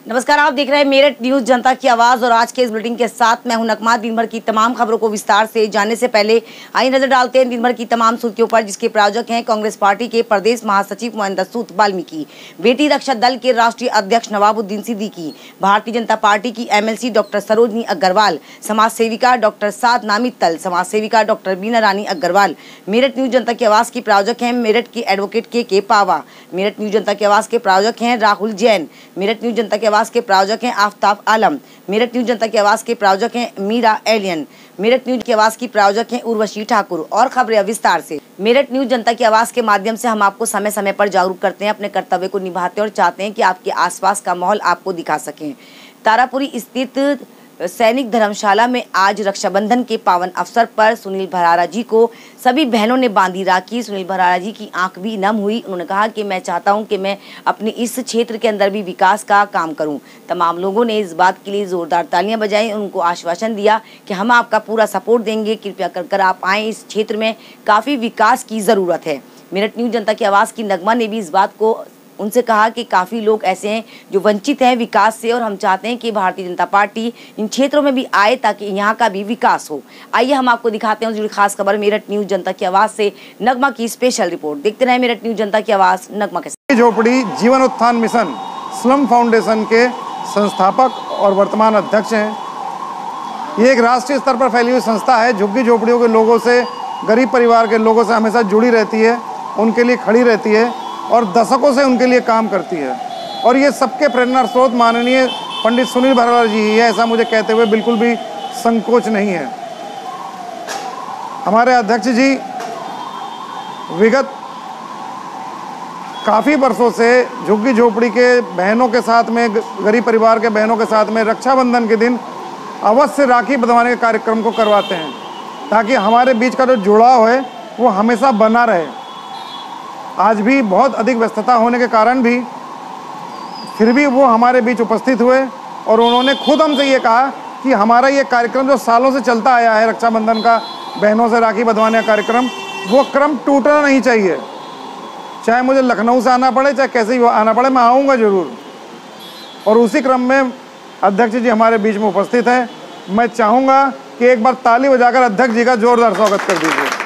नमस्कार, आप देख रहे हैं मेरठ न्यूज जनता की आवाज और आज के इस बुलेटिन के साथ मैं हूं नकमा। दिन भर की तमाम खबरों को विस्तार से जानने से पहले आइए नजर डालते हैं दिन भर की तमाम सुर्खियों पर, जिसके प्रायोजक हैं कांग्रेस पार्टी के प्रदेश महासचिव मोहम्मद सूद वाल्मीकि, बेटी रक्षा दल के राष्ट्रीय अध्यक्ष नवाबुद्दीन सिद्दीकी, भारतीय जनता पार्टी की MLC डॉक्टर सरोजनी अग्रवाल, समाज सेविका डॉक्टर साधना मित्तल, समाज सेविका डॉक्टर बीना रानी अग्रवाल। मेरठ न्यूज जनता की आवाज की प्रायोजक हैं मेरठ के एडवोकेट के पावा। मेरठ न्यूज जनता की आवाज के प्रायोजक हैं राहुल जैन। मेरठ न्यूज जनता की आवाज के प्रायोजक हैं आफ्ताब आलम। मेरठ न्यूज जनता की आवाज के प्रायोजक हैं मीरा एलियन। मेरठ न्यूज की आवाज की प्रायोजक हैं उर्वशी ठाकुर। और खबरें विस्तार से। मेरठ न्यूज जनता की आवाज के माध्यम से हम आपको समय समय पर जागरूक करते हैं, अपने कर्तव्य को निभाते हैं और चाहते हैं कि आपके आसपास का माहौल आपको दिखा सकें। तारापुरी स्थित सैनिक धर्मशाला में आज रक्षाबंधन के पावन अवसर पर सुनील भरारा जी को सभी बहनों ने बांधी राखी। सुनील भरारा जी की आंख भी नम हुई। उन्होंने कहा कि मैं चाहता हूं कि मैं अपने इस क्षेत्र के अंदर भी विकास का काम करूं। तमाम लोगों ने इस बात के लिए जोरदार तालियां बजाई। उनको आश्वासन दिया कि हम आपका पूरा सपोर्ट देंगे, कृपया कर आप आए, इस क्षेत्र में काफ़ी विकास की ज़रूरत है। मेरठ न्यूज जनता की आवाज़ की नगमा ने भी इस बात को उनसे कहा कि काफ़ी लोग ऐसे हैं जो वंचित हैं विकास से और हम चाहते हैं कि भारतीय जनता पार्टी इन क्षेत्रों में भी आए ताकि यहाँ का भी विकास हो। आइए हम आपको दिखाते हैं जुड़ी खास खबर मेरठ न्यूज जनता की आवाज़ से नगमा की स्पेशल रिपोर्ट। देखते रहे मेरठ न्यूज जनता की आवाज़ नगमा के साथ। झोपड़ी जीवन उत्थान मिशन स्लम फाउंडेशन के संस्थापक और वर्तमान अध्यक्ष हैं। ये एक राष्ट्रीय स्तर पर फैली हुई संस्था है, झुग्गी झोपड़ियों के लोगों से, गरीब परिवार के लोगों से हमेशा जुड़ी रहती है, उनके लिए खड़ी रहती है और दशकों से उनके लिए काम करती है। और ये सबके प्रेरणा स्रोत माननीय पंडित सुनील भरारा जी ही है, ऐसा मुझे कहते हुए बिल्कुल भी संकोच नहीं है। हमारे अध्यक्ष जी विगत काफ़ी वर्षों से झुग्गी झोपड़ी के बहनों के साथ में, गरीब परिवार के बहनों के साथ में रक्षाबंधन के दिन अवश्य राखी बंधवाने के कार्यक्रम को करवाते हैं ताकि हमारे बीच का जो जुड़ाव है वो हमेशा बना रहे। आज भी बहुत अधिक व्यस्तता होने के कारण भी फिर भी वो हमारे बीच उपस्थित हुए और उन्होंने खुद हमसे ये कहा कि हमारा ये कार्यक्रम जो सालों से चलता आया है, रक्षाबंधन का बहनों से राखी बंधवाने का कार्यक्रम, वो क्रम टूटना नहीं चाहिए। चाहे मुझे लखनऊ से आना पड़े, चाहे कैसे ही आना पड़े, मैं आऊँगा ज़रूर। और उसी क्रम में अध्यक्ष जी हमारे बीच में उपस्थित हैं। मैं चाहूँगा कि एक बार ताली बजाकर अध्यक्ष जी का जोरदार स्वागत कर दीजिए।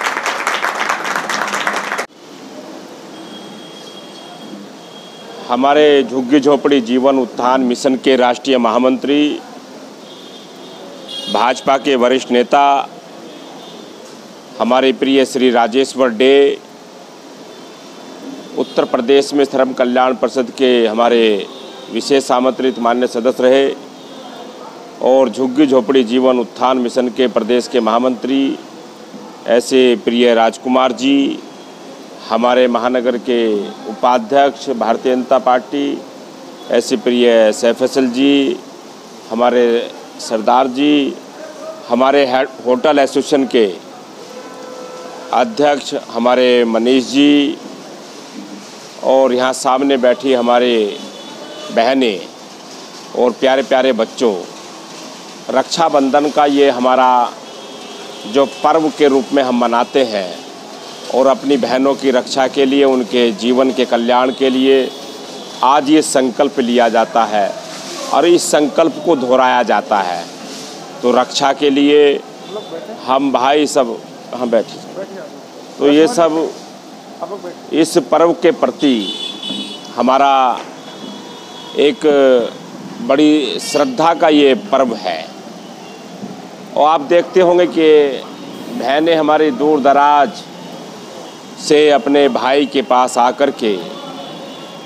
हमारे झुग्गी झोपड़ी जीवन उत्थान मिशन के राष्ट्रीय महामंत्री, भाजपा के वरिष्ठ नेता, हमारे प्रिय श्री राजेश्वर डे, उत्तर प्रदेश में धर्म कल्याण परिषद के हमारे विशेष आमंत्रित माननीय सदस्य रहे और झुग्गी झोपड़ी जीवन उत्थान मिशन के प्रदेश के महामंत्री ऐसे प्रिय राजकुमार जी, हमारे महानगर के उपाध्यक्ष भारतीय जनता पार्टी ऐसे प्रिय सैफसल जी, हमारे सरदार जी, हमारे होटल एसोसिएशन के अध्यक्ष हमारे मनीष जी और यहाँ सामने बैठी हमारे बहनें और प्यारे प्यारे बच्चों, रक्षाबंधन का ये हमारा जो पर्व के रूप में हम मनाते हैं और अपनी बहनों की रक्षा के लिए, उनके जीवन के कल्याण के लिए आज ये संकल्प लिया जाता है और इस संकल्प को दोहराया जाता है। तो रक्षा के लिए हम भाई सब हम बैठे, तो ये सब इस पर्व के प्रति हमारा एक बड़ी श्रद्धा का ये पर्व है। और आप देखते होंगे कि बहनें हमारी दूर दराज से अपने भाई के पास आकर के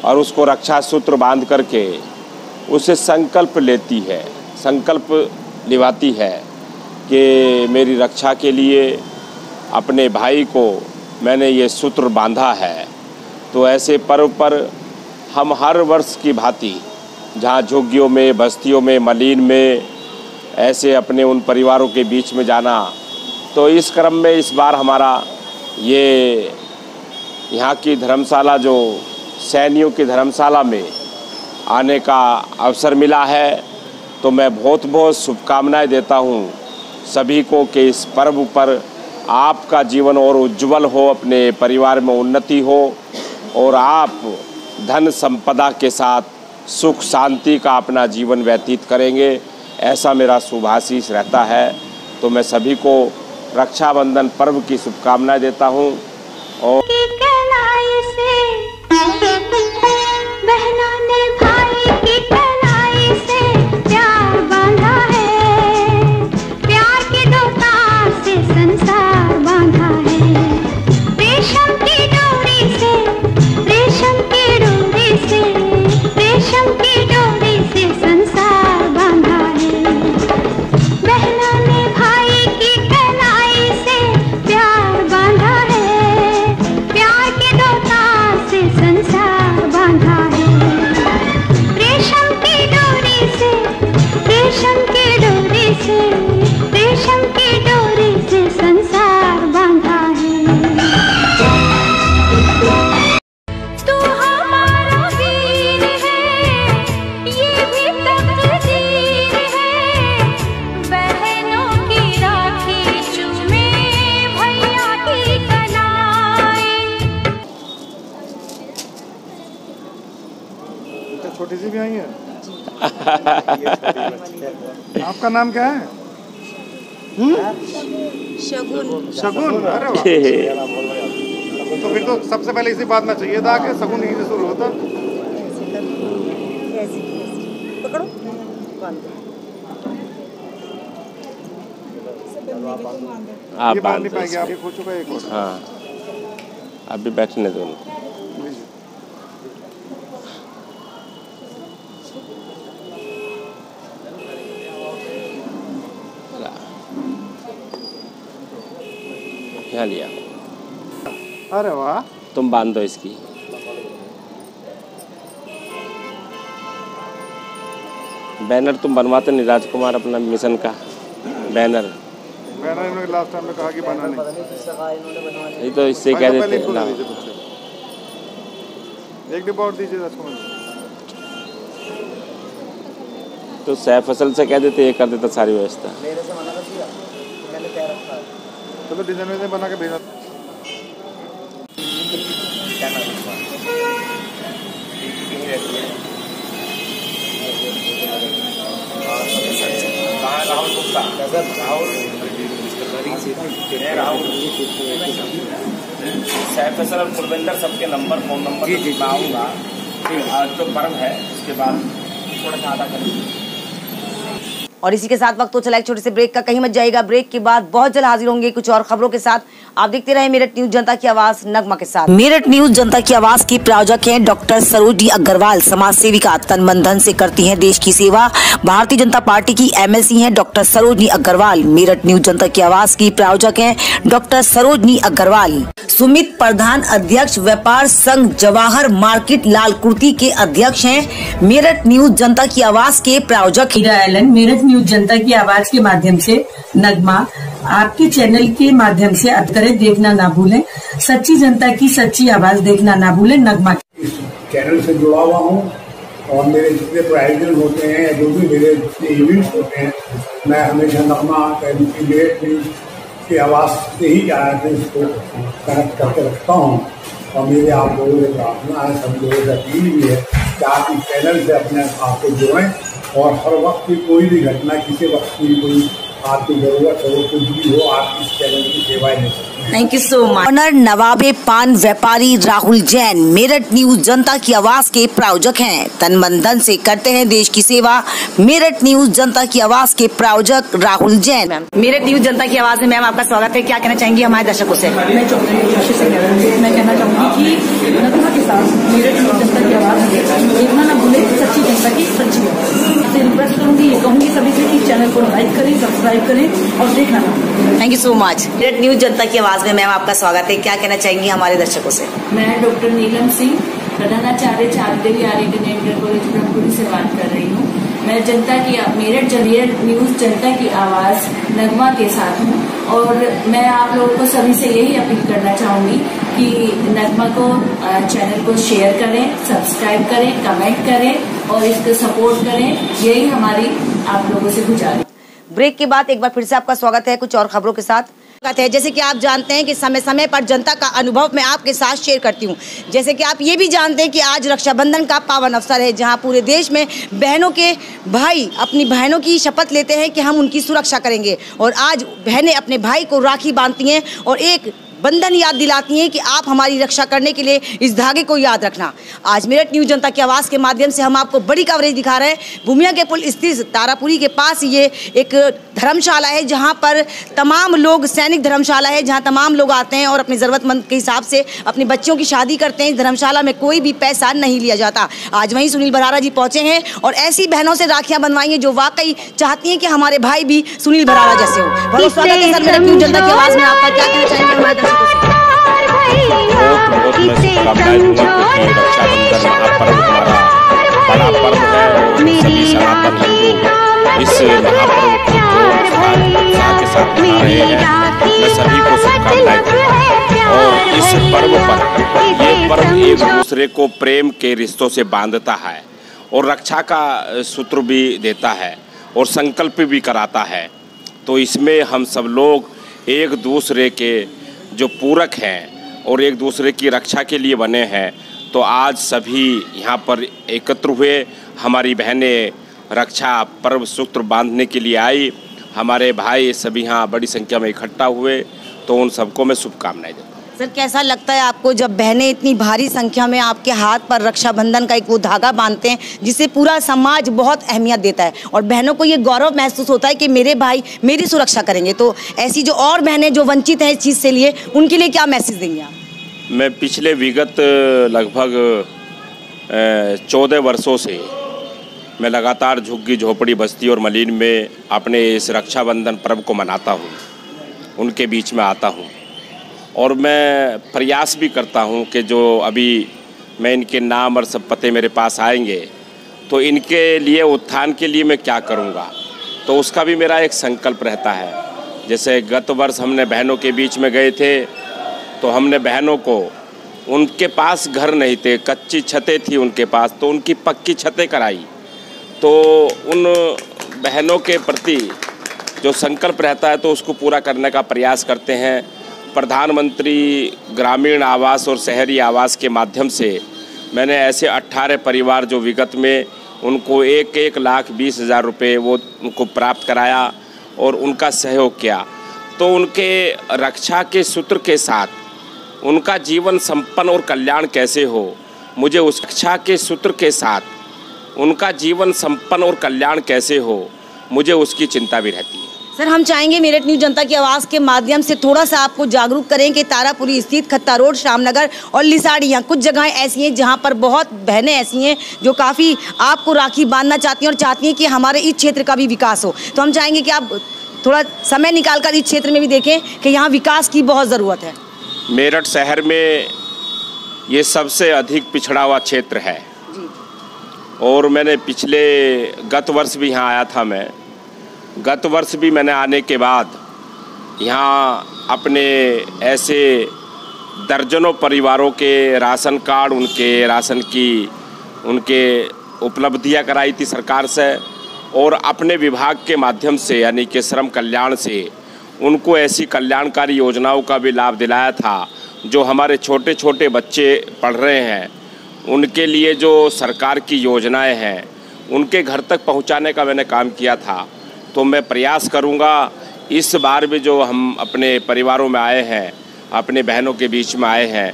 और उसको रक्षा सूत्र बांध करके उसे संकल्प लेती है, संकल्प निभाती है कि मेरी रक्षा के लिए अपने भाई को मैंने ये सूत्र बांधा है। तो ऐसे पर्व पर हम हर वर्ष की भांति जहाँ झुग्गियों में, बस्तियों में, मलीन में ऐसे अपने उन परिवारों के बीच में जाना, तो इस क्रम में इस बार हमारा ये यहाँ की धर्मशाला, जो सैनियों की धर्मशाला में आने का अवसर मिला है। तो मैं बहुत बहुत शुभकामनाएं देता हूँ सभी को कि इस पर्व पर आपका जीवन और उज्जवल हो, अपने परिवार में उन्नति हो और आप धन संपदा के साथ सुख शांति का अपना जीवन व्यतीत करेंगे, ऐसा मेरा शुभाशीष रहता है। तो मैं सभी को रक्षाबंधन पर्व की शुभकामनाएं देता हूं। और बहनों ने भाई की कलाई से प्यार बांधा है, प्यार के दो तार से संसार बांधा है। रेशम की डोरी से, रेशम की डोरी से, रेशम की डोरी से संसार बांधा है। बहनों ने भाई की कलाई से प्यार बांधा है, प्यार के दो तार से संसार बांधा है। रेशम की डोरी से, रेशम की डोरी से, रेशम की डोरी से संसार बांधा है। तू हमारा वीर है, ये भी तकदीर है। बहनों की राखी चूमे भैया की कलाई। छोटी सी भी आई है। आपका नाम क्या है? शगुन। शगुन, अरे वाह। तो फिर तो सबसे पहले इसी बात में चाहिए था कि शगुन यहीं से शुरू होता। आप ये बांध नहीं पाएंगे, आप ये हो चुका है एक और। हाँ, अभी बैठने दो। यहाँ लिया। अरे वाह। तुम बांध दो इसकी। बैनर तुम बनवाते नहीं राजकुमार, अपना मिशन का बैनर। बैनर इन्होंने लास्ट टाइम में कहा कि बनाने। ये तो इससे कह देते ना। एक डिब्बा और दीजिए राजकुमार। तो सैफ फसल से कह देते, ये कर देता सारी व्यवस्था। चलो डिजाइन बना के भेजा। सैफ फसल और कुलविंदर सबके नंबर, फोन नंबर मैं आऊँगा। आज तो पर्व है, उसके बाद थोड़ा सा आधा करेंगे। और इसी के साथ वक्त तो चला एक छोटे से ब्रेक का, कहीं मत जाएगा। ब्रेक के बाद बहुत जल्द हाजिर होंगे कुछ और खबरों के साथ। आप देखते रहे मेरठ न्यूज जनता की आवाज नगमा के साथ। मेरठ न्यूज जनता की आवाज की प्रायोजक हैं डॉक्टर सरोजनी अग्रवाल, समाज सेविका, तन मन धन से करती हैं देश की सेवा। भारतीय जनता पार्टी की एमएलसी हैं डॉक्टर सरोजनी अग्रवाल। मेरठ न्यूज जनता की आवाज की प्रायोजक हैं डॉक्टर सरोजनी अग्रवाल। सुमित प्रधान अध्यक्ष, व्यापार संघ जवाहर मार्केट लालकुर्ती के अध्यक्ष हैं। मेरठ न्यूज जनता की आवाज के प्रायोजक मेरठ न्यूज जनता की आवाज के माध्यम से नगमा आपके चैनल के माध्यम से करें, देखना ना भूलें। सच्ची जनता की सच्ची आवाज देखना ना भूलें। नगमा इस चैनल से जुड़ा हुआ हूँ और मेरे जितने प्रायोजन होते हैं या जो भी मेरे जितने इवेंट्स होते हैं, मैं हमेशा नगमा मेरठ न्यूज की आवाज से ही इसको कनेक्ट करके रखता हूँ। और मेरे आप लोगों से प्रार्थना है, सब लोगों से अपील भी है कि आप इस चैनल से अपने आप को जोड़ें और हर वक्त की कोई भी घटना, किसी वक्त की कोई आपकी जरूरत हो, कुछ भी हो, आप इस चैनल की सेवाएं ले सकते हैं। Thank you so much. Owner नवाबे पान व्यापारी राहुल जैन मेरठ न्यूज जनता की आवाज के प्रायोजक हैं। तन मन धन से करते हैं देश की सेवा। मेरठ न्यूज जनता की आवाज के प्रायोजक राहुल जैन। मेरठ न्यूज जनता की आवाज में मैम आपका स्वागत है। क्या कहना चाहेंगी हमारे दर्शकों से? मैं कहना चाहूँगी कि नगमा के साथ मेरठ न्यूज जनता की आवाज देखना ना भूले, सच्ची जनता की सच्ची आवाज से रिक्वेस्ट करूँगी, ये कहूँगी सभी से कि चैनल को लाइक करें, सब्सक्राइब करें और देखना ना भूलें। Thank you so much. Meerut news जनता की आवाज में मैम आपका स्वागत है। क्या कहना चाहेंगी हमारे दर्शकों से? मैं डॉक्टर नीलम सिंह, प्रधानाचार्य चांदेवी आर्य इंटर कॉलेज ब्रह्मपुरी से बात कर रही हूँ। मैं जनता की मेरठ न्यूज जनता की आवाज नगमा के साथ हूँ और मैं आप लोगों को सभी से यही अपील करना चाहूंगी कि नगमा को चैनल को शेयर करें, सब्सक्राइब करें, कमेंट करें और इसको सपोर्ट करें। यही हमारी आप लोगों से गुजारिश। ब्रेक के बाद एक बार फिर से आपका स्वागत है कुछ और खबरों के साथ। है। जैसे कि आप जानते हैं कि समय समय पर जनता का अनुभव मैं आपके साथ शेयर करती हूं। जैसे कि आप ये भी जानते हैं कि आज रक्षाबंधन का पावन अवसर है, जहां पूरे देश में बहनों के भाई अपनी बहनों की शपथ लेते हैं कि हम उनकी सुरक्षा करेंगे। और आज बहनें अपने भाई को राखी बांधती हैं और एक बंधन याद दिलाती हैं कि आप हमारी रक्षा करने के लिए इस धागे को याद रखना। आज मेरठ न्यूज़ जनता की आवाज़ के माध्यम से हम आपको बड़ी कवरेज दिखा रहे हैं। भूमिया के पुल स्थित तारापुरी के पास ये एक धर्मशाला है, जहां पर तमाम लोग, सैनिक धर्मशाला है, जहां तमाम लोग आते हैं और अपनी ज़रूरतमंद के हिसाब से अपने बच्चों की शादी करते हैं। इस धर्मशाला में कोई भी पैसा नहीं लिया जाता। आज वहीं सुनील भरारा जी पहुँचे हैं और ऐसी बहनों से राखियाँ बनवाई हैं जो वाकई चाहती हैं कि हमारे भाई भी सुनील भरारा जैसे हो। बहुत स्वागत है सर मेरठ न्यूज़ जनता की आवाज़ में आपका। क्या कहना चाहेंगे हमारे दर्शकों से? बहुत मैं शुभकामनाएं दूंगा क्योंकि रक्षाबंधन महापर्व हमारा बड़ा पर्व है और सभी सनातन हिंदू इस महापर्व को उत्साह के साथ मना रहे हैं। मैं सभी को शुभकामनाएं दूंगा। और इस पर्व पर ये पर्व एक दूसरे को प्रेम के रिश्तों से बांधता है और रक्षा का सूत्र भी देता है और संकल्प भी कराता है। तो इसमें हम सब लोग एक दूसरे के जो पूरक हैं और एक दूसरे की रक्षा के लिए बने हैं। तो आज सभी यहाँ पर एकत्र हुए, हमारी बहनें रक्षा पर्व सूत्र बांधने के लिए आई, हमारे भाई सभी यहाँ बड़ी संख्या में इकट्ठा हुए, तो उन सबको मैं शुभकामनाएं देता हूँ। सर कैसा लगता है आपको जब बहनें इतनी भारी संख्या में आपके हाथ पर रक्षाबंधन का एक वो धागा बांधते हैं जिसे पूरा समाज बहुत अहमियत देता है और बहनों को ये गौरव महसूस होता है कि मेरे भाई मेरी सुरक्षा करेंगे। तो ऐसी जो और बहनें जो वंचित हैं इस चीज़ से लिए, उनके लिए क्या मैसेज देंगे आप? मैं पिछले विगत लगभग 14 वर्षों से मैं लगातार झुग्गी झोपड़ी बस्ती और मलिन में अपने इस रक्षाबंधन पर्व को मनाता हूँ, उनके बीच में आता हूँ और मैं प्रयास भी करता हूँ कि जो अभी मैं इनके नाम और सब पते मेरे पास आएंगे तो इनके लिए उत्थान के लिए मैं क्या करूँगा, तो उसका भी मेरा एक संकल्प रहता है। जैसे गत वर्ष हमने बहनों के बीच में गए थे तो हमने बहनों को, उनके पास घर नहीं थे, कच्ची छतें थी उनके पास, तो उनकी पक्की छतें कराई। तो उन बहनों के प्रति जो संकल्प रहता है तो उसको पूरा करने का प्रयास करते हैं। प्रधानमंत्री ग्रामीण आवास और शहरी आवास के माध्यम से मैंने ऐसे 18 परिवार जो विगत में उनको 1,20,000 रुपये वो उनको प्राप्त कराया और उनका सहयोग किया। तो उनके रक्षा के सूत्र के साथ उनका जीवन संपन्न और कल्याण कैसे हो, मुझे उस रक्षा के सूत्र के साथ उनका जीवन संपन्न और कल्याण कैसे हो, मुझे उसकी चिंता भी रहती है। सर हम चाहेंगे मेरठ न्यूज़ जनता की आवाज़ के माध्यम से थोड़ा सा आपको जागरूक करें कि तारापुरी स्थित खत्ता रोड, श्यामनगर और लिसाड़ी, यहाँ कुछ जगहें ऐसी हैं जहाँ पर बहुत बहनें ऐसी हैं जो काफ़ी आपको राखी बांधना चाहती हैं और चाहती हैं कि हमारे इस क्षेत्र का भी विकास हो। तो हम चाहेंगे कि आप थोड़ा समय निकालकर इस क्षेत्र में भी देखें कि यहाँ विकास की बहुत ज़रूरत है। मेरठ शहर में ये सबसे अधिक पिछड़ा हुआ क्षेत्र है और मैंने गत वर्ष भी यहाँ आया था। मैं गत वर्ष भी मैंने आने के बाद यहाँ अपने ऐसे दर्जनों परिवारों के राशन कार्ड, उनके राशन की उनके उपलब्धियाँ कराई थी सरकार से और अपने विभाग के माध्यम से यानी कि श्रम कल्याण से उनको ऐसी कल्याणकारी योजनाओं का भी लाभ दिलाया था। जो हमारे छोटे छोटे बच्चे पढ़ रहे हैं उनके लिए जो सरकार की योजनाएं हैं उनके घर तक पहुंचाने का मैंने काम किया था। तो मैं प्रयास करूंगा इस बार भी जो हम अपने परिवारों में आए हैं, अपने बहनों के बीच में आए हैं,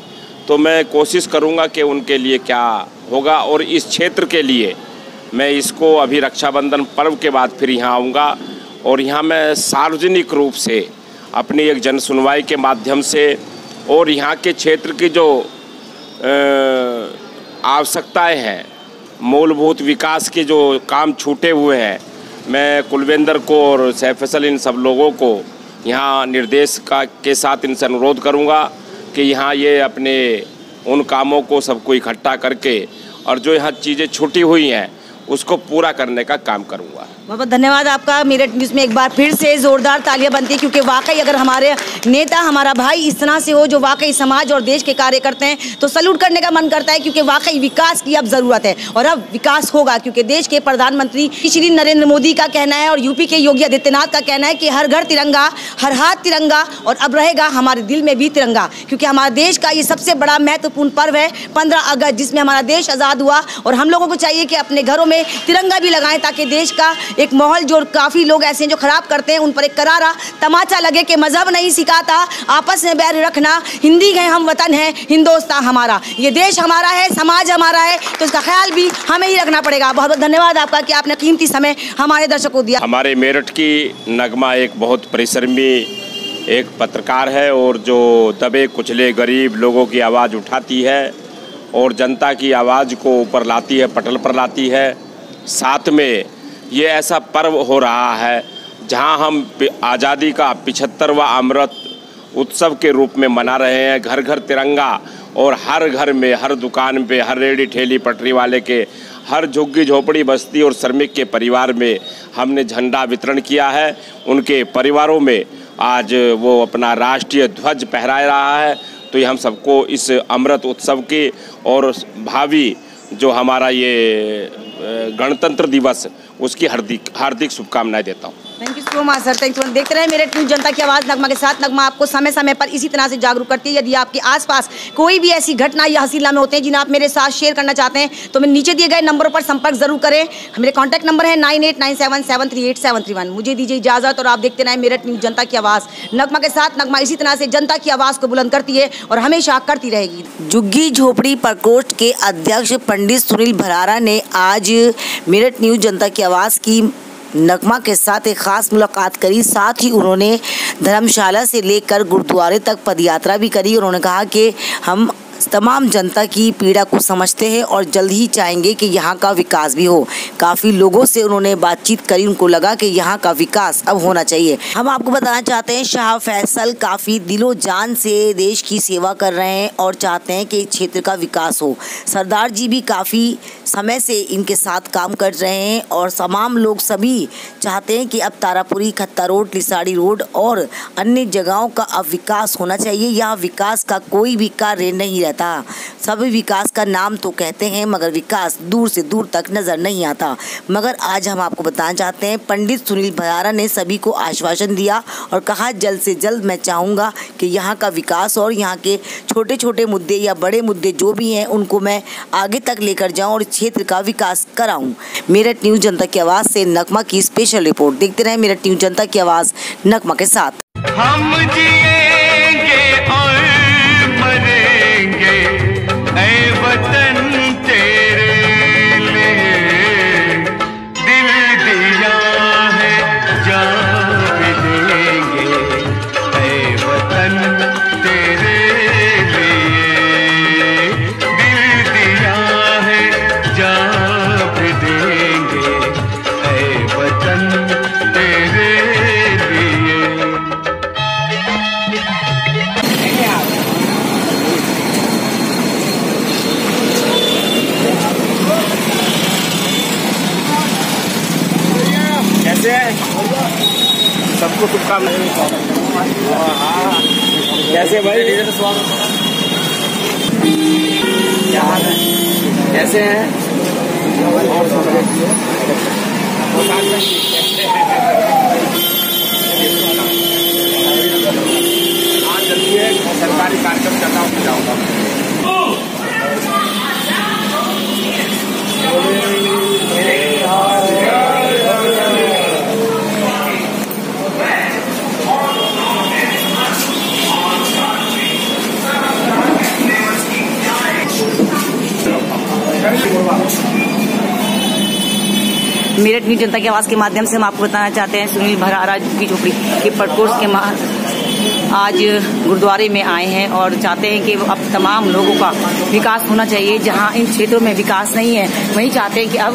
तो मैं कोशिश करूंगा कि उनके लिए क्या होगा। और इस क्षेत्र के लिए मैं इसको अभी रक्षाबंधन पर्व के बाद फिर यहाँ आऊँगा और यहाँ मैं सार्वजनिक रूप से अपनी एक जन सुनवाई के माध्यम से और यहाँ के क्षेत्र की जो आवश्यकताएं हैं, मूलभूत विकास के जो काम छूटे हुए हैं, मैं कुलविंदर को और सैफ फैसल इन सब लोगों को यहाँ निर्देश के साथ इनसे अनुरोध करूँगा कि यहाँ ये अपने उन कामों को सबको इकट्ठा करके और जो यहाँ चीज़ें छूटी हुई हैं उसको पूरा करने का काम करूँगा। बहुत बहुत धन्यवाद आपका। मेरठ न्यूज़ में एक बार फिर से जोरदार तालियां बनती है, क्योंकि वाकई अगर हमारे नेता, हमारा भाई इस तरह से हो जो वाकई समाज और देश के कार्य करते हैं, तो सैल्यूट करने का मन करता है, क्योंकि वाकई विकास की अब जरूरत है और अब विकास होगा, क्योंकि देश के प्रधानमंत्री श्री नरेंद्र मोदी का कहना है और यूपी के योगी आदित्यनाथ का कहना है कि हर घर तिरंगा, हर हाथ तिरंगा, और अब रहेगा हमारे दिल में भी तिरंगा, क्योंकि हमारा देश का ये सबसे बड़ा महत्वपूर्ण पर्व है 15 अगस्त, जिसमें हमारा देश आज़ाद हुआ। और हम लोगों को चाहिए कि अपने घरों में तिरंगा भी लगाएं, ताकि देश का एक माहौल, जो काफ़ी लोग ऐसे हैं जो खराब करते हैं, उन पर एक करारा तमाचा लगे कि मजहब नहीं सिखाता आपस में बैर रखना, हिंदी है हम वतन है, हिंदुस्तान हमारा, ये देश हमारा है, समाज हमारा है, तो इसका ख्याल भी हमें ही रखना पड़ेगा। बहुत बहुत धन्यवाद आपका कि आपने कीमती समय हमारे दर्शकों को दिया। हमारे मेरठ की नगमा एक बहुत परिश्रमी एक पत्रकार है, और जो दबे कुचले गरीब लोगों की आवाज़ उठाती है और जनता की आवाज़ को ऊपर लाती है, पटल पर लाती है। साथ में ये ऐसा पर्व हो रहा है जहां हम आज़ादी का 75वां अमृत उत्सव के रूप में मना रहे हैं। घर घर तिरंगा, और हर घर में, हर दुकान पे, हर रेडी ठेली पटरी वाले के, हर झुग्गी झोपड़ी बस्ती और श्रमिक के परिवार में हमने झंडा वितरण किया है। उनके परिवारों में आज वो अपना राष्ट्रीय ध्वज फहरा रहा है। तो ये हम सबको इस अमृत उत्सव के और भावी जो हमारा ये गणतंत्र दिवस, उसकी हार्दिक शुभकामनाएं देता हूँ। Thank you so much sir, thank you. देखते रहे मेरठ न्यूज़, जनता की आवाज़ नगमा के साथ। नगमा आपको समय समय पर इसी तरह से जागरूक करती है। यदि आपके आसपास कोई भी ऐसी घटना या हसीला में होते हैं जिन्हें आप मेरे साथ शेयर करना चाहते हैं, तो मैं नीचे दिए गए नंबरों पर संपर्क जरूर करें। मेरे कॉन्टैक्ट नंबर है 9897738731। मुझे दीजिए इजाज़त और आप देखते रहें मेरठ न्यूज़, जनता की आवाज़ नगमा के साथ। नगमा इसी तरह से जनता की आवाज़ को बुलंद करती है और हमेशा करती रहेगी। झुग्गी झोपड़ी प्रकोष्ठ के अध्यक्ष पंडित सुनील भरारा ने आज मेरठ न्यूज़, जनता की आवाज़ की नगमा के साथ एक खास मुलाकात करी। साथ ही उन्होंने धर्मशाला से लेकर गुरुद्वारे तक पदयात्रा भी करी। उन्होंने कहा कि हम तमाम जनता की पीड़ा को समझते हैं और जल्द ही चाहेंगे कि यहाँ का विकास भी हो। काफ़ी लोगों से उन्होंने बातचीत करी, उनको लगा कि यहाँ का विकास अब होना चाहिए। हम आपको बताना चाहते हैं शाह फैसल काफ़ी दिलो जान से देश की सेवा कर रहे हैं और चाहते हैं कि क्षेत्र का विकास हो। सरदार जी भी काफ़ी समय से इनके साथ काम कर रहे हैं और तमाम लोग सभी चाहते हैं कि अब तारापुरी, खत्ता रोड, लिसाड़ी रोड और अन्य जगहों का अब विकास होना चाहिए। यहाँ विकास का कोई भी कार्य नहीं रहता। सभी विकास का नाम तो कहते हैं, मगर विकास दूर से दूर तक नजर नहीं आता। मगर आज हम आपको बताना चाहते हैं, पंडित सुनील भरारा ने सभी को आश्वासन दिया और कहा जल्द से जल्द मैं चाहूँगा कि यहाँ का विकास और यहाँ के छोटे छोटे मुद्दे या बड़े मुद्दे जो भी हैं उनको मैं आगे तक लेकर जाऊँ और क्षेत्र का विकास कराऊँ। मेरठ न्यूज़, जनता की आवाज़ से नगमा की स्पेशल रिपोर्ट। देखते रहे मेरठ न्यूज़, जनता की आवाज़ नगमा के साथ। हम जिएंगे और मरेंगे ऐ वतन तेरे लिए, दिल दिया है जान भी देंगे ऐ वतन तेरे लिए, दिल दिया है जान भी देंगे ऐ वतन तेरे लिए। कैसे है? सबको शुभकामनाएं। कैसे भाई? क्या हाल है? कैसे हैं? आज जल्दी है, सरकारी कार्यक्रम चल रहा हूँ, जाऊँगा। मेरठ न्यूज़, जनता की आवाज़ के माध्यम से हम आपको बताना चाहते हैं, सुनील भरारा झुग्गी झोपड़ी के प्रकोष्ठ के आज गुरुद्वारे में आए हैं और चाहते हैं कि अब तमाम लोगों का विकास होना चाहिए। जहां इन क्षेत्रों में विकास नहीं है, वहीं चाहते हैं कि अब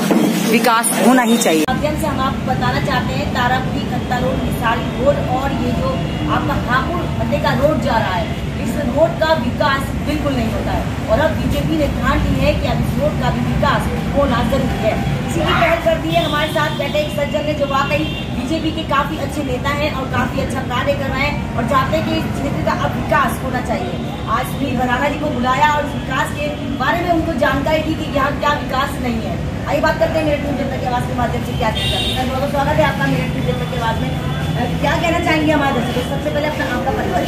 विकास होना ही चाहिए। माध्यम से हम आपको बताना चाहते हैं, तारापुरी, खत्ता रोड, लिसाड़ी रोड और ये जो आपका हापुड़ मध्य का रोड जा रहा है, इस रोड का विकास बिल्कुल नहीं होता है और अब बीजेपी ने ठान ली है कि अब इस रोड का भी विकास होना जरूरी है। इसी की पहल कर दी है हमारे साथ बैठे एक सज्जन ने जो वाकई बीजेपी के काफी अच्छे नेता हैं और काफी अच्छा कार्य कर रहे हैं और चाहते हैं कि इस क्षेत्र का अब विकास होना चाहिए। आज सुनील भराना जी को बुलाया और इस विकास के बारे में उनको जानकारी दी कि यहाँ क्या विकास नहीं है। आइए बात करते हैं मेरठ न्यूज़ जनता की आवाज़ के माध्यम से क्या कहना चाहते हैं। बहुत स्वागत है आपका मेरठ न्यूज़ जनता की आवाज़ में। क्या कहना चाहेंगे हमारे दर्शकों? सबसे पहले अपना आपका परिचय।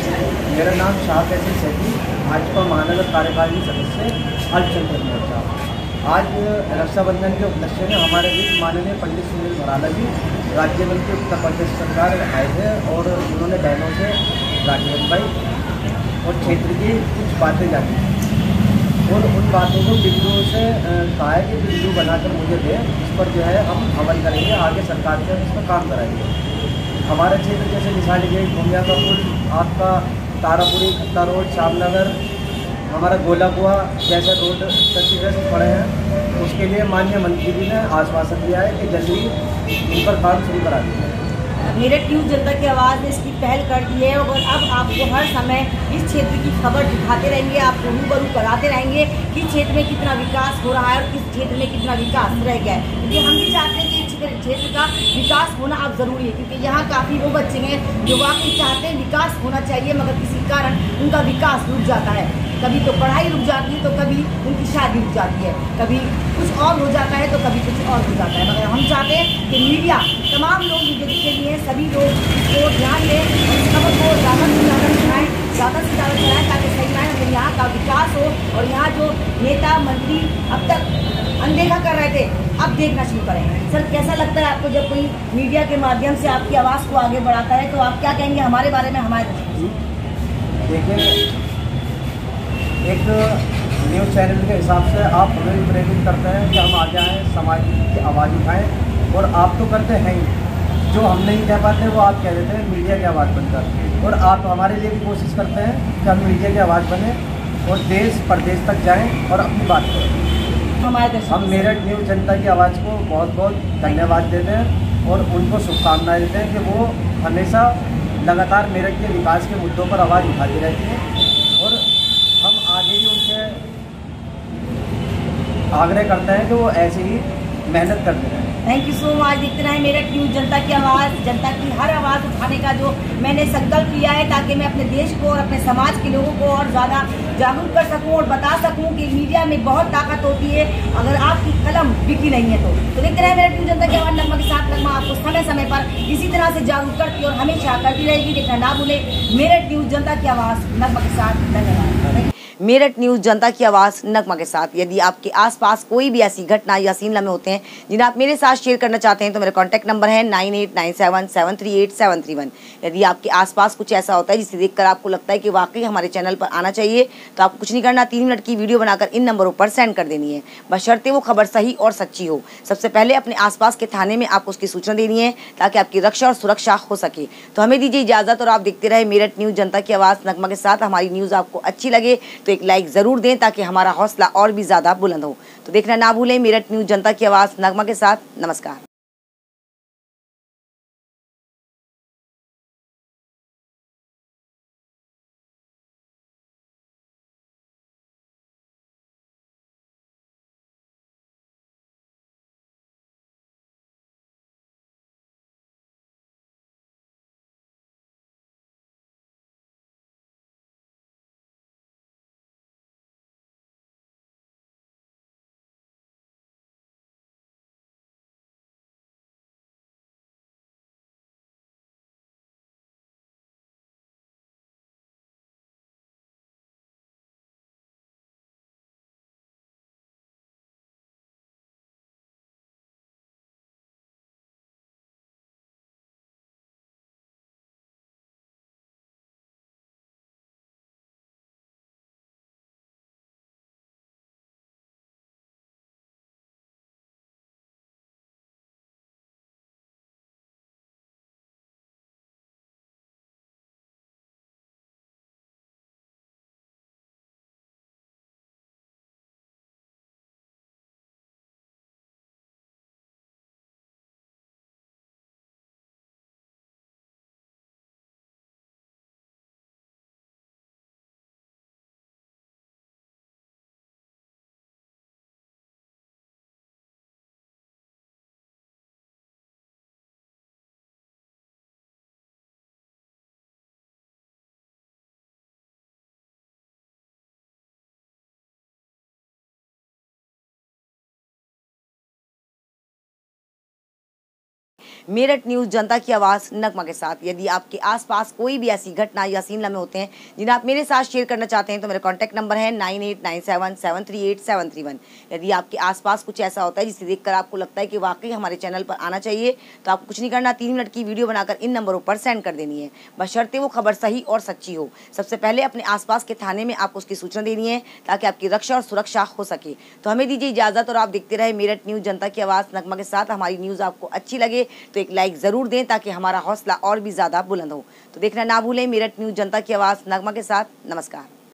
मेरा नाम शाह कैसे सैदी, भाजपा महानगर कार्यकारिणी सदस्य अल्पचंद्र मोर्चा। आज रक्षाबंधन के उपलक्ष्य में हमारे बीच माननीय पंडित सुनील भराना जी राज्य मंत्री उत्तर प्रदेश सरकार आए थे और उन्होंने बहनों से राखी बंधवाई और क्षेत्र की कुछ बातें जानी और उन बातों को बिंदुओं से कहा है कि बिंदु बनाकर मुझे दें, इस पर जो है हम अमल करेंगे, आगे सरकार से इस पर काम कराएंगे। हमारे क्षेत्र जैसे मिसाल लीजिए घूमिया का पुल, आपका तारापुरी खत्ता रोड, श्यामनगर, हमारा गोला कुआ जैसे रोड क्षतिग्रस्त पड़े हैं, उसके लिए माननीय मंत्री जी ने आश्वासन दिया है कि जल्दी इन पर काम शुरू करा दिया है। मेरठ न्यूज़ जनता की आवाज़ ने इसकी पहल कर दी है और अब आपको हर समय इस क्षेत्र की खबर दिखाते रहेंगे, आपको रूबरू कराते रहेंगे कि क्षेत्र में कितना विकास हो रहा है और किस क्षेत्र में कितना विकास रह गया है। क्योंकि हम भी चाहते हैं कि इस क्षेत्र का विकास होना अब ज़रूरी है, क्योंकि यहाँ काफ़ी वो बच्चे हैं जो वाकई चाहते हैं विकास होना चाहिए मगर किसी कारण उनका विकास रुक जाता है। कभी तो पढ़ाई रुक जाती है तो कभी उनकी शादी रुक जाती है, कभी कुछ और हो जाता है तो कभी कुछ और हो जाता है। मगर हम चाहते हैं कि मीडिया, तमाम लोग मीडिया के लिए सभी लोग इसको ध्यान दें और इस खबर को ज़्यादा से ज़्यादा चलाएँ, ज़्यादा से ज़्यादा चलाएँ ताकि सही में अगर यहाँ का विकास हो और यहाँ जो नेता मंत्री अब तक अनदेखा कर रहे थे अब देखना शुरू करें। सर कैसा लगता है आपको जब कोई मीडिया के माध्यम से आपकी आवाज़ को आगे बढ़ाता है, तो आप क्या कहेंगे हमारे बारे में? हमारे देखिए, एक न्यूज़ चैनल के हिसाब से आप हमें भी प्रेरित करते हैं कि हम आगे आएँ, समाज की आवाज़ उठाएँ और आप तो करते हैं ही, जो हम नहीं कह पाते वो आप कह देते हैं मीडिया की आवाज़ बनकर, और आप हमारे लिए भी कोशिश करते हैं कि हम मीडिया की आवाज़ बने और देश प्रदेश तक जाएं और अपनी बात करें। हम मेरठ न्यूज़ जनता की आवाज़ को बहुत बहुत धन्यवाद देते हैं और उनको शुभकामनाएं देते हैं कि वो हमेशा लगातार मेरठ के विकास के मुद्दों पर आवाज़ उठाती रहती हैं और हम आगे भी उनसे आग्रह करते हैं कि वो ऐसे ही मेहनत करते रहें। Thank you so much. देखते रहे मेरठ न्यूज़ जनता की आवाज़, जनता की हर आवाज़ उठाने का जो मैंने संकल्प लिया है ताकि मैं अपने देश को और अपने समाज के लोगों को और ज़्यादा जागरूक कर सकूं और बता सकूं कि मीडिया में बहुत ताकत होती है अगर आपकी कलम बिकी नहीं है तो देखते रहे मेरठ न्यूज़ जनता की आवाज़। नगमा के साथ नगमा आपको समय समय पर इसी तरह से जागरूक करती और हमेशा करती रहेगी। देखना ना भूले मेरठ न्यूज़ जनता की आवाज़, नगमा के साथ। धन्यवाद। मेरठ न्यूज़ जनता की आवाज़ नगमा के साथ। यदि आपके आसपास कोई भी ऐसी घटना या सीन लम्हे होते हैं जिन्हें आप मेरे साथ शेयर करना चाहते हैं तो मेरा कॉन्टैक्ट नंबर है 9897738731। यदि आपके आसपास कुछ ऐसा होता है जिसे देखकर आपको लगता है कि वाकई हमारे चैनल पर आना चाहिए तो आपको कुछ नहीं करना, 3 मिनट की वीडियो बनाकर इन नंबरों पर सेंड कर देनी है, बशर्ते वो खबर सही और सच्ची हो। सबसे पहले अपने आसपास के थाने में आपको उसकी सूचना देनी है ताकि आपकी रक्षा और सुरक्षा हो सके। तो हमें दीजिए इजाज़त और आप देखते रहे मेरठ न्यूज़ जनता की आवाज़ नगमा के साथ। हमारी न्यूज़ आपको अच्छी लगे तो एक लाइक ज़रूर दें ताकि हमारा हौसला और भी ज़्यादा बुलंद हो। तो देखना ना भूलें मेरठ न्यूज़ जनता की आवाज़ नगमा के साथ। नमस्कार। मेरठ न्यूज़ जनता की आवाज़ नगमा के साथ। यदि आपके आसपास कोई भी ऐसी घटना या सीन लम्हे होते हैं जिन्हें आप मेरे साथ शेयर करना चाहते हैं तो मेरा कॉन्टैक्ट नंबर है 9897738731। यदि आपके आसपास कुछ ऐसा होता है जिसे देखकर आपको लगता है कि वाकई हमारे चैनल पर आना चाहिए तो आपको कुछ नहीं करना, 3 मिनट की वीडियो बनाकर इन नंबरों पर सेंड कर देनी है, बशर्ते वो खबर सही और सच्ची हो। सबसे पहले अपने आसपास के थाने में आपको उसकी सूचना देनी है ताकि आपकी रक्षा और सुरक्षा हो सके। तो हमें दीजिए इजाज़त और आप देखते रहे मेरठ न्यूज़ जनता की आवाज़ नगमा के साथ। हमारी न्यूज़ आपको अच्छी लगे तो एक लाइक ज़रूर दें ताकि हमारा हौसला और भी ज़्यादा बुलंद हो। तो देखना ना भूलें मेरठ न्यूज़ जनता की आवाज़ नगमा के साथ। नमस्कार।